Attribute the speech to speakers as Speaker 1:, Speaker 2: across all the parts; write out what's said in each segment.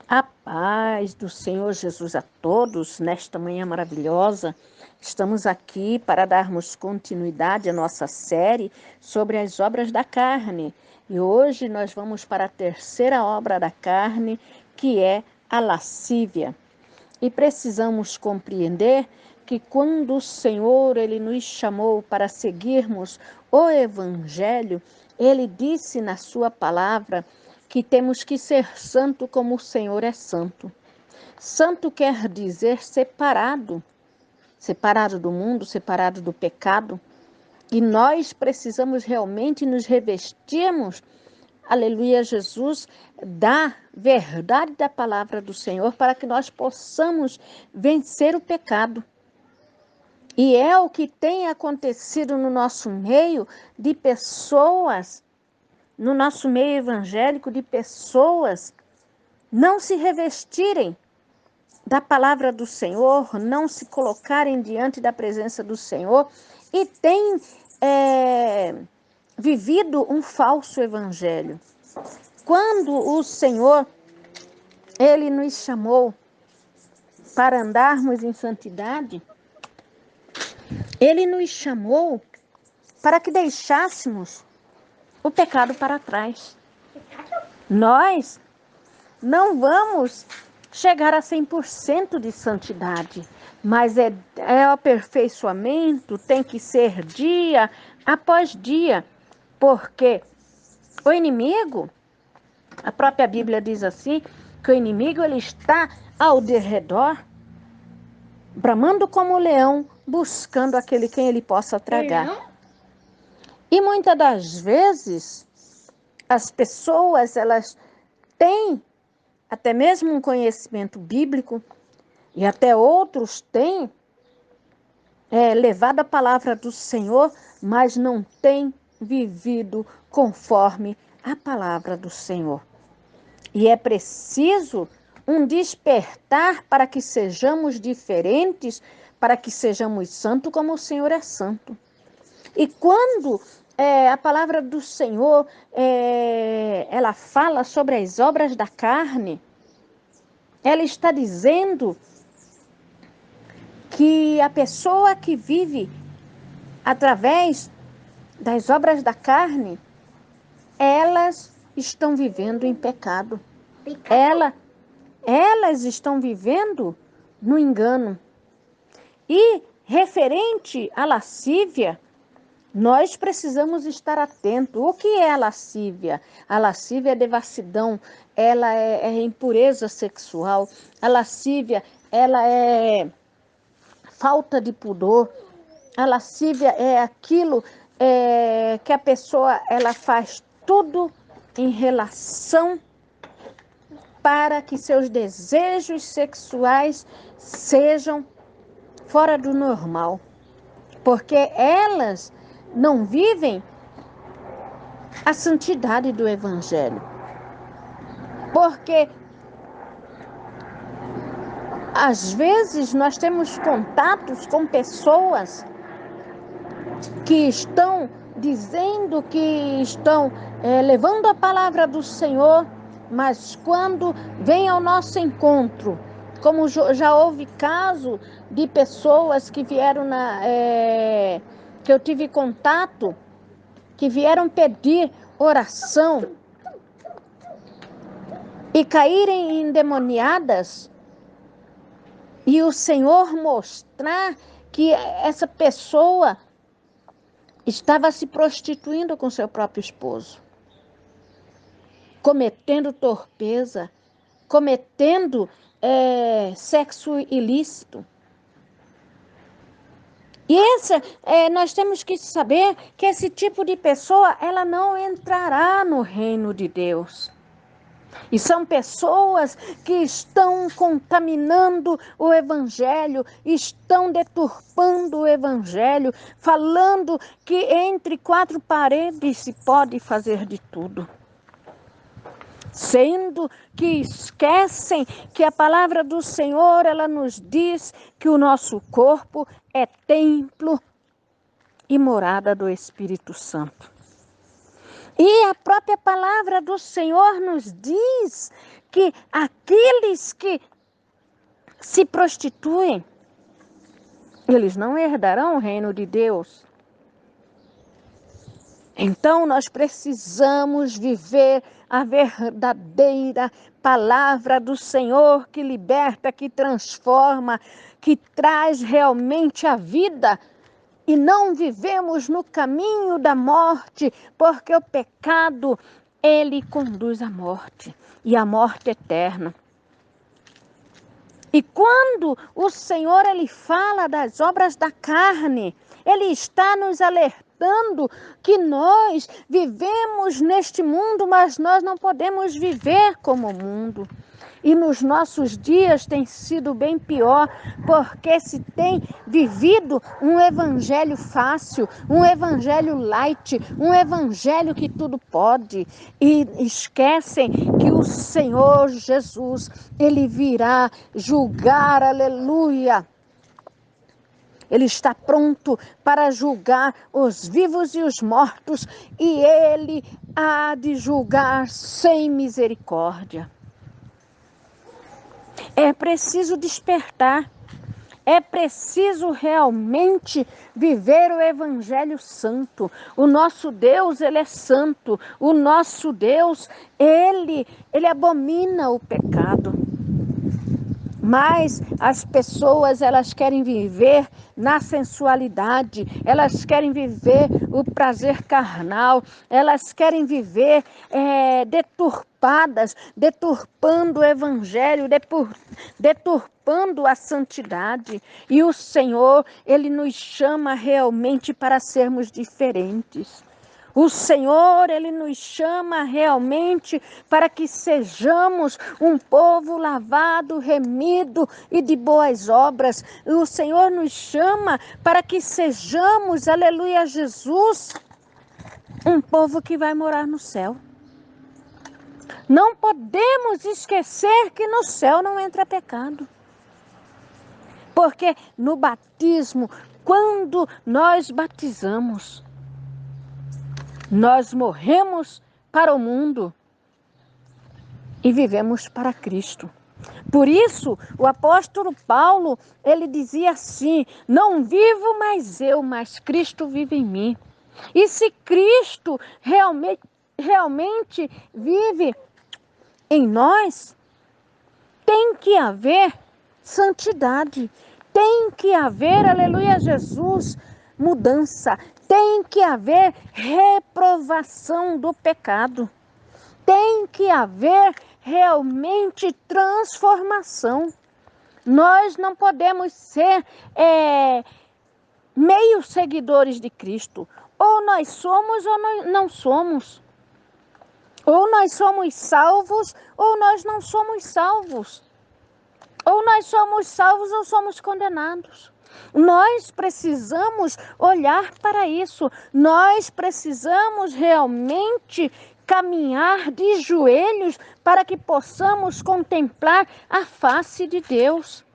Speaker 1: A paz do Senhor Jesus a todos, nesta manhã maravilhosa. Estamos aqui para darmos continuidade à nossa série sobre as obras da carne. E hoje nós vamos para a terceira obra da carne, que é a lascívia. E precisamos compreender que quando o Senhor ele nos chamou para seguirmos o Evangelho, ele disse na sua palavra que temos que ser santo como o Senhor é santo. Santo quer dizer separado, separado do mundo, separado do pecado. E nós precisamos realmente nos revestirmos, aleluia, Jesus, da verdade da palavra do Senhor para que nós possamos vencer o pecado. E é o que tem acontecido no nosso meio de pessoas, no nosso meio evangélico, de pessoas não se revestirem da palavra do Senhor, não se colocarem diante da presença do Senhor e têm vivido um falso evangelho. Quando o Senhor, ele nos chamou para andarmos em santidade, ele nos chamou para que deixássemos o pecado para trás. Nós não vamos chegar a 100% de santidade, mas é o aperfeiçoamento, tem que ser dia após dia, porque o inimigo, a própria Bíblia diz assim, que o inimigo ele está ao derredor, bramando como o leão, buscando aquele quem ele possa tragar. E muitas das vezes, as pessoas, elas têm até mesmo um conhecimento bíblico, e até outros têm levado a palavra do Senhor, mas não têm vivido conforme a palavra do Senhor. E é preciso um despertar para que sejamos diferentes, para que sejamos santos como o Senhor é santo. E quando a palavra do Senhor, ela fala sobre as obras da carne, ela está dizendo que a pessoa que vive através das obras da carne, elas estão vivendo em pecado. Elas estão vivendo no engano. E referente à lascívia, nós precisamos estar atentos. O que é a lascívia? A lascívia é devassidão, ela é impureza sexual. A lascívia, ela é falta de pudor. A lascívia é aquilo que a pessoa ela faz tudo em relação para que seus desejos sexuais sejam fora do normal. Porque elas não vivem a santidade do Evangelho. Porque às vezes nós temos contatos com pessoas que estão dizendo que estão levando a palavra do Senhor, mas quando vem ao nosso encontro, como já houve caso de pessoas que vieram que eu tive contato, que vieram pedir oração e caírem endemoniadas, e o Senhor mostrar que essa pessoa estava se prostituindo com seu próprio esposo, cometendo torpeza, cometendo sexo ilícito. E nós temos que saber que esse tipo de pessoa, ela não entrará no reino de Deus. E são pessoas que estão contaminando o Evangelho, estão deturpando o Evangelho, falando que entre quatro paredes se pode fazer de tudo. Sendo que esquecem que a palavra do Senhor, ela nos diz que o nosso corpo é templo e morada do Espírito Santo. E a própria palavra do Senhor nos diz que aqueles que se prostituem, eles não herdarão o reino de Deus. Então nós precisamos viver a verdadeira palavra do Senhor que liberta, que transforma, que traz realmente a vida. E não vivemos no caminho da morte, porque o pecado, ele conduz à morte, e à morte eterna. E quando o Senhor, ele fala das obras da carne, ele está nos alertando que nós vivemos neste mundo, mas nós não podemos viver como o mundo. E nos nossos dias tem sido bem pior, porque se tem vivido um evangelho fácil, um evangelho light, um evangelho que tudo pode. E esquecem que o Senhor Jesus, ele virá julgar, aleluia. Ele está pronto para julgar os vivos e os mortos, e ele há de julgar sem misericórdia. É preciso despertar, é preciso realmente viver o Evangelho Santo. O nosso Deus, ele é santo. O nosso Deus, ele abomina o pecado. Mas as pessoas, elas querem viver na sensualidade, elas querem viver o prazer carnal, elas querem viver deturpadas, deturpando o evangelho, deturpando a santidade. E o Senhor, ele nos chama realmente para sermos diferentes. O Senhor, ele nos chama realmente para que sejamos um povo lavado, remido e de boas obras. O Senhor nos chama para que sejamos, aleluia, Jesus, um povo que vai morar no céu. Não podemos esquecer que no céu não entra pecado. Porque no batismo, quando nós batizamos, nós morremos para o mundo e vivemos para Cristo. Por isso, o apóstolo Paulo, ele dizia assim: não vivo mais eu, mas Cristo vive em mim. E se Cristo realmente vive em nós, tem que haver santidade, tem que haver, aleluia, Jesus, mudança, tem que haver reprovação do pecado, tem que haver realmente transformação. Nós não podemos ser meio seguidores de Cristo. Ou nós somos ou nós não somos. Ou nós somos salvos ou nós não somos salvos. Ou nós somos salvos ou somos condenados. Nós precisamos olhar para isso. Nós precisamos realmente caminhar de joelhos para que possamos contemplar a face de Deus.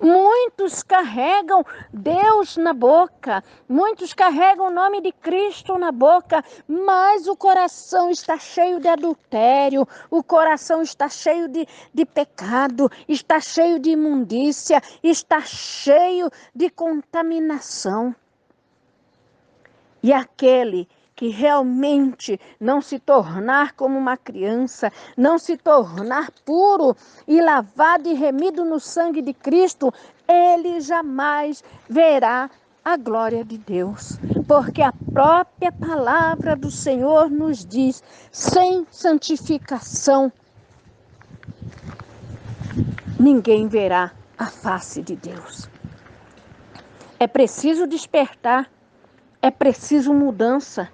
Speaker 1: Muitos carregam Deus na boca, muitos carregam o nome de Cristo na boca, mas o coração está cheio de adultério, o coração está cheio de pecado, está cheio de imundícia, está cheio de contaminação. E aquele que realmente não se tornar como uma criança, não se tornar puro e lavado e remido no sangue de Cristo, ele jamais verá a glória de Deus. Porque a própria palavra do Senhor nos diz: sem santificação, ninguém verá a face de Deus. É preciso despertar, é preciso mudança.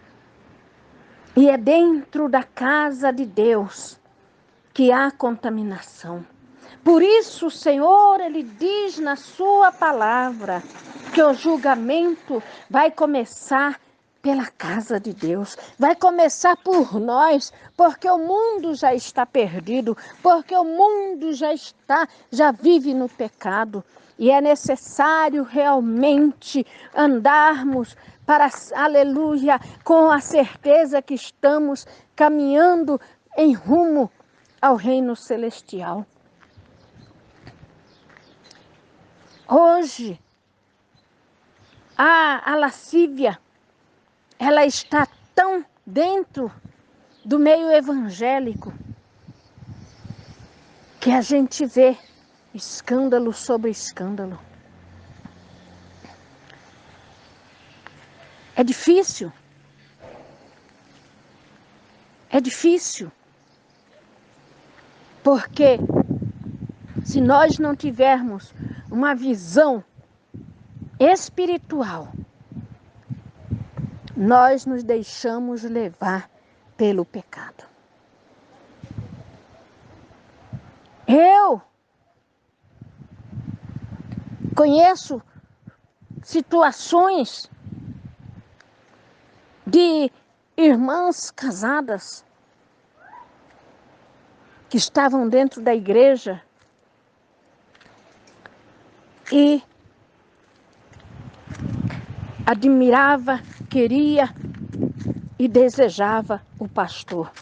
Speaker 1: E é dentro da casa de Deus que há contaminação. Por isso o Senhor, ele diz na sua palavra que o julgamento vai começar pela casa de Deus. Vai começar por nós, porque o mundo já está perdido, porque o mundo já vive no pecado. E é necessário realmente andarmos para, aleluia, com a certeza que estamos caminhando em rumo ao reino celestial. Hoje, a lascívia, ela está tão dentro do meio evangélico que a gente vê escândalo sobre escândalo. É difícil. É difícil. Porque se nós não tivermos uma visão espiritual, nós nos deixamos levar pelo pecado. Eu conheço situações de irmãs casadas que estavam dentro da igreja e admirava, queria e desejava o pastor.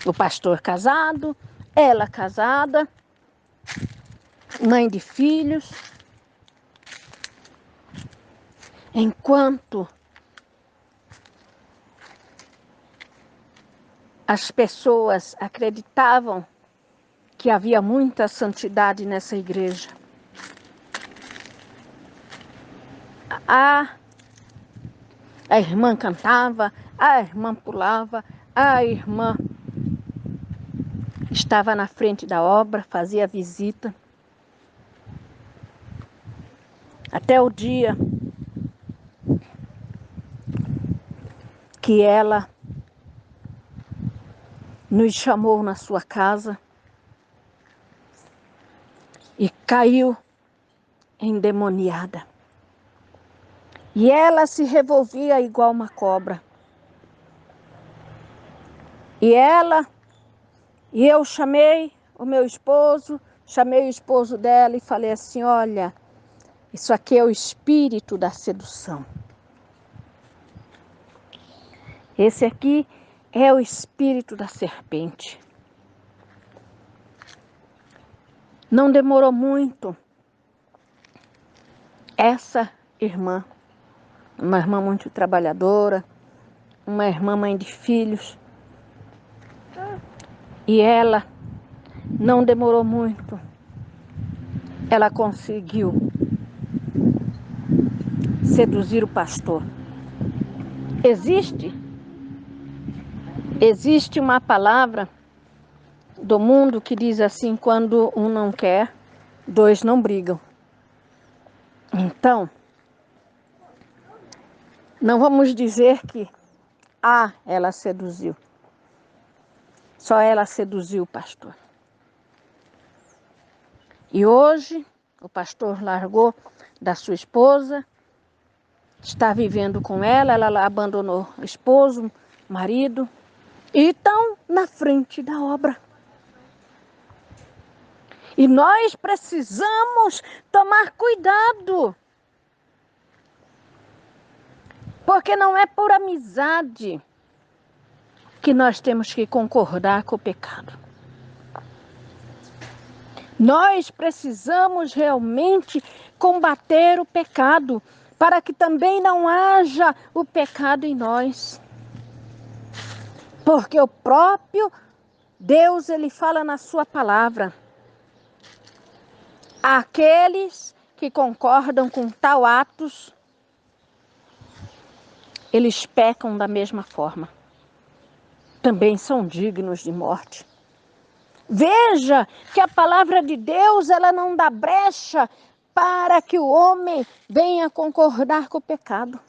Speaker 1: O pastor casado, ela casada, mãe de filhos. Enquanto as pessoas acreditavam que havia muita santidade nessa igreja, a irmã cantava, a irmã pulava, a irmã estava na frente da obra, fazia visita. Até o dia que ela nos chamou na sua casa e caiu endemoniada. E ela se revolvia igual uma cobra. E eu chamei o meu esposo, chamei o esposo dela e falei assim: olha, isso aqui é o espírito da sedução. Esse aqui é o espírito da serpente. Não demorou muito. Essa irmã, uma irmã muito trabalhadora, uma irmã mãe de filhos, e ela não demorou muito. Ela conseguiu seduzir o pastor. Existe uma palavra do mundo que diz assim: quando um não quer, dois não brigam. Então, não vamos dizer que ela seduziu. Só ela seduziu o pastor. E hoje, o pastor largou da sua esposa, está vivendo com ela abandonou o esposo, marido, e estão na frente da obra. E nós precisamos tomar cuidado. Porque não é por amizade que nós temos que concordar com o pecado. Nós precisamos realmente combater o pecado, para que também não haja o pecado em nós. Porque o próprio Deus, ele fala na sua palavra: aqueles que concordam com tal atos, eles pecam da mesma forma. Também são dignos de morte. Veja que a palavra de Deus, ela não dá brecha para que o homem venha concordar com o pecado.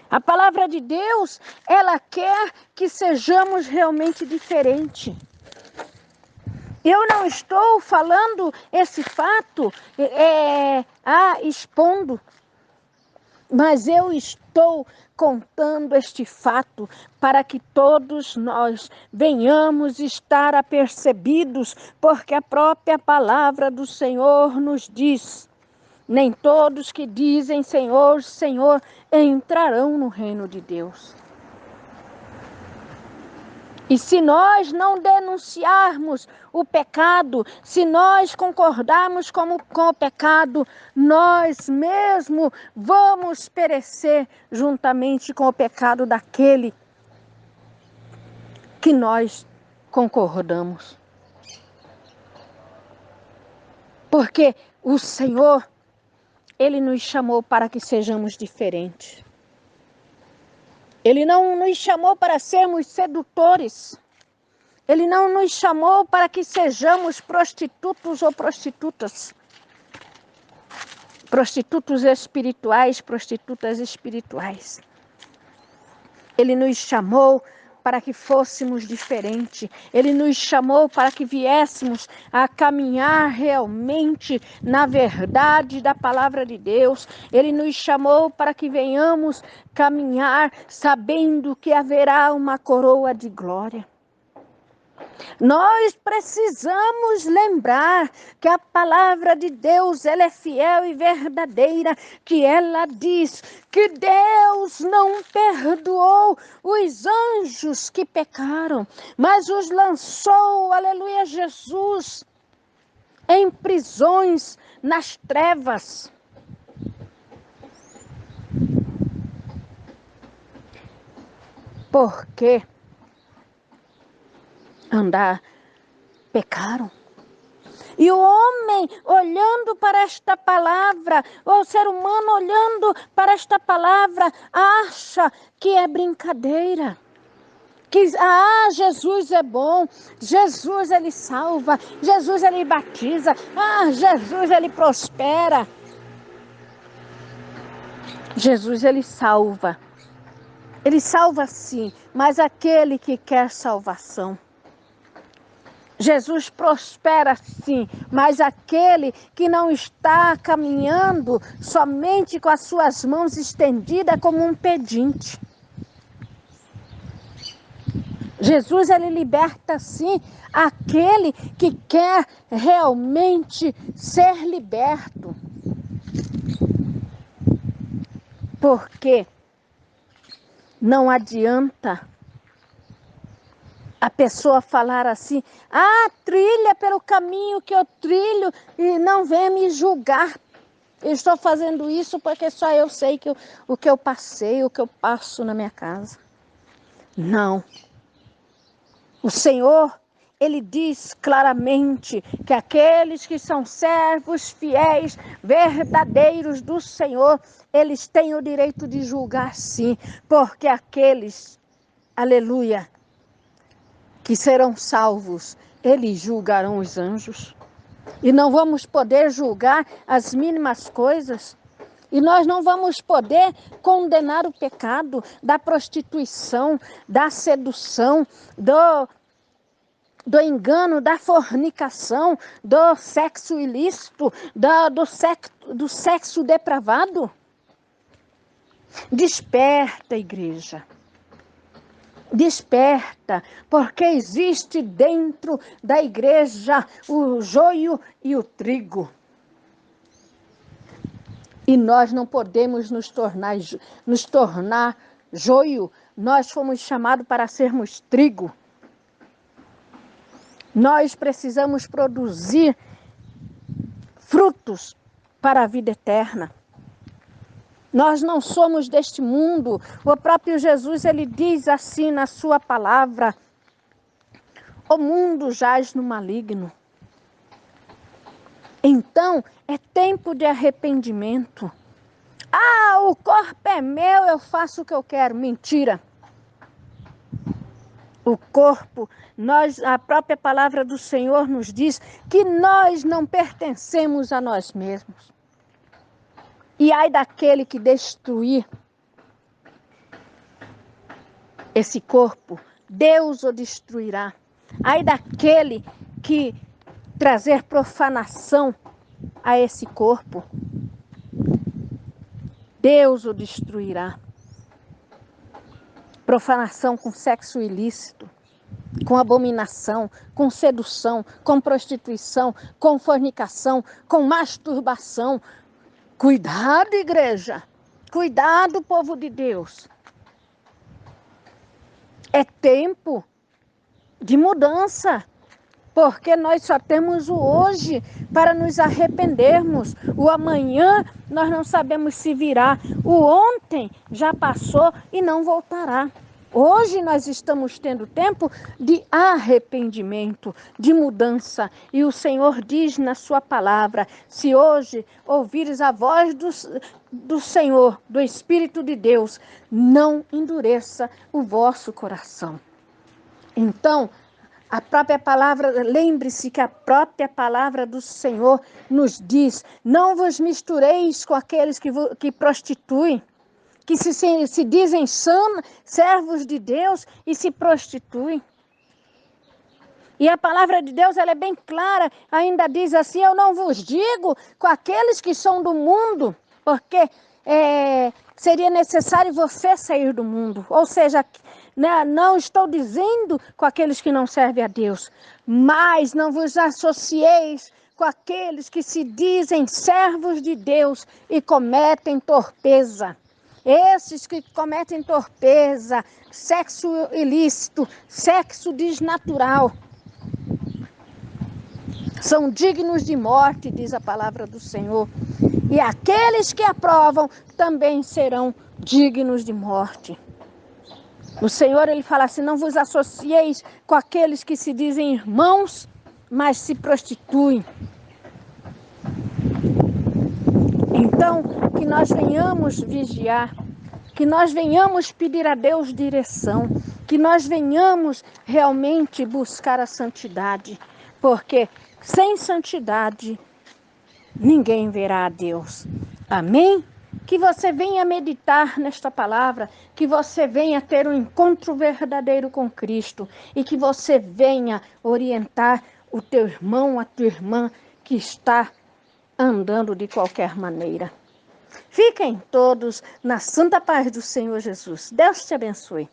Speaker 1: A palavra de Deus, ela quer que sejamos realmente diferentes. Eu não estou falando esse fato expondo, mas eu estou contando este fato para que todos nós venhamos estar apercebidos, porque a própria palavra do Senhor nos diz Nem todos que dizem Senhor, Senhor, entrarão no reino de Deus. E se nós não denunciarmos o pecado, se nós concordarmos com o pecado, nós mesmos vamos perecer juntamente com o pecado daquele que nós concordamos. Porque o Senhor, Ele nos chamou para que sejamos diferentes. Ele não nos chamou para sermos sedutores. Ele não nos chamou para que sejamos prostitutos ou prostitutas. Prostitutos espirituais, prostitutas espirituais. Ele nos chamou para que fôssemos diferentes. Ele nos chamou para que viéssemos a caminhar realmente na verdade da palavra de Deus. Ele nos chamou para que venhamos caminhar sabendo que haverá uma coroa de glória. Nós precisamos lembrar que a palavra de Deus, ela é fiel e verdadeira, que ela diz que Deus não perdoou os anjos que pecaram, mas os lançou, aleluia, Jesus, em prisões, nas trevas. Por quê? Pecaram. E o homem olhando para esta palavra, ou o ser humano olhando para esta palavra, acha que é brincadeira. Que, Jesus é bom, Jesus ele salva, Jesus ele batiza, Jesus ele prospera. Jesus ele salva sim, mas aquele que quer salvação. Jesus prospera sim, mas aquele que não está caminhando somente com as suas mãos estendidas como um pedinte. Jesus ele liberta sim aquele que quer realmente ser liberto. Porque não adianta a pessoa falar assim, trilha pelo caminho que eu trilho e não venha me julgar. Eu estou fazendo isso porque só eu sei o que eu passei, o que eu passo na minha casa. Não. O Senhor, Ele diz claramente que aqueles que são servos fiéis, verdadeiros do Senhor, eles têm o direito de julgar sim, porque aqueles, aleluia, que serão salvos, eles julgarão os anjos. E não vamos poder julgar as mínimas coisas. E nós não vamos poder condenar o pecado da prostituição, da sedução, do engano, da fornicação, do sexo ilícito, do sexo depravado. Desperta, igreja. Desperta, porque existe dentro da igreja o joio e o trigo. E nós não podemos nos tornar joio. Nós fomos chamados para sermos trigo. Nós precisamos produzir frutos para a vida eterna. Nós não somos deste mundo. O próprio Jesus, ele diz assim na sua palavra: o mundo jaz no maligno. Então, é tempo de arrependimento. O corpo é meu, eu faço o que eu quero. Mentira. O corpo, a própria palavra do Senhor nos diz que nós não pertencemos a nós mesmos. E ai daquele que destruir esse corpo, Deus o destruirá. Ai daquele que trazer profanação a esse corpo, Deus o destruirá. Profanação com sexo ilícito, com abominação, com sedução, com prostituição, com fornicação, com masturbação, Cuidado, igreja. Cuidado, povo de Deus. É tempo de mudança. Porque nós só temos o hoje para nos arrependermos. O amanhã nós não sabemos se virá. O ontem já passou e não voltará. Hoje nós estamos tendo tempo de arrependimento, de mudança. E o Senhor diz na sua palavra, se hoje ouvires a voz do Senhor, do Espírito de Deus, não endureça o vosso coração. Então, a própria palavra, lembre-se que a própria palavra do Senhor nos diz, não vos mistureis com aqueles que prostituem, que se dizem servos de Deus e se prostituem. E a palavra de Deus ela é bem clara, ainda diz assim, eu não vos digo com aqueles que são do mundo, porque seria necessário você sair do mundo. Ou seja, não estou dizendo com aqueles que não servem a Deus, mas não vos associeis com aqueles que se dizem servos de Deus e cometem torpeza. Esses que cometem torpeza, sexo ilícito, sexo desnatural, são dignos de morte, diz a palavra do Senhor. E aqueles que aprovam também serão dignos de morte. O Senhor, ele fala assim, não vos associeis com aqueles que se dizem irmãos, mas se prostituem. Então, que nós venhamos vigiar, que nós venhamos pedir a Deus direção, que nós venhamos realmente buscar a santidade, porque sem santidade ninguém verá a Deus. Amém? Que você venha meditar nesta palavra, que você venha ter um encontro verdadeiro com Cristo e que você venha orientar o teu irmão, a tua irmã que está andando de qualquer maneira. Fiquem todos na santa paz do Senhor Jesus. Deus te abençoe.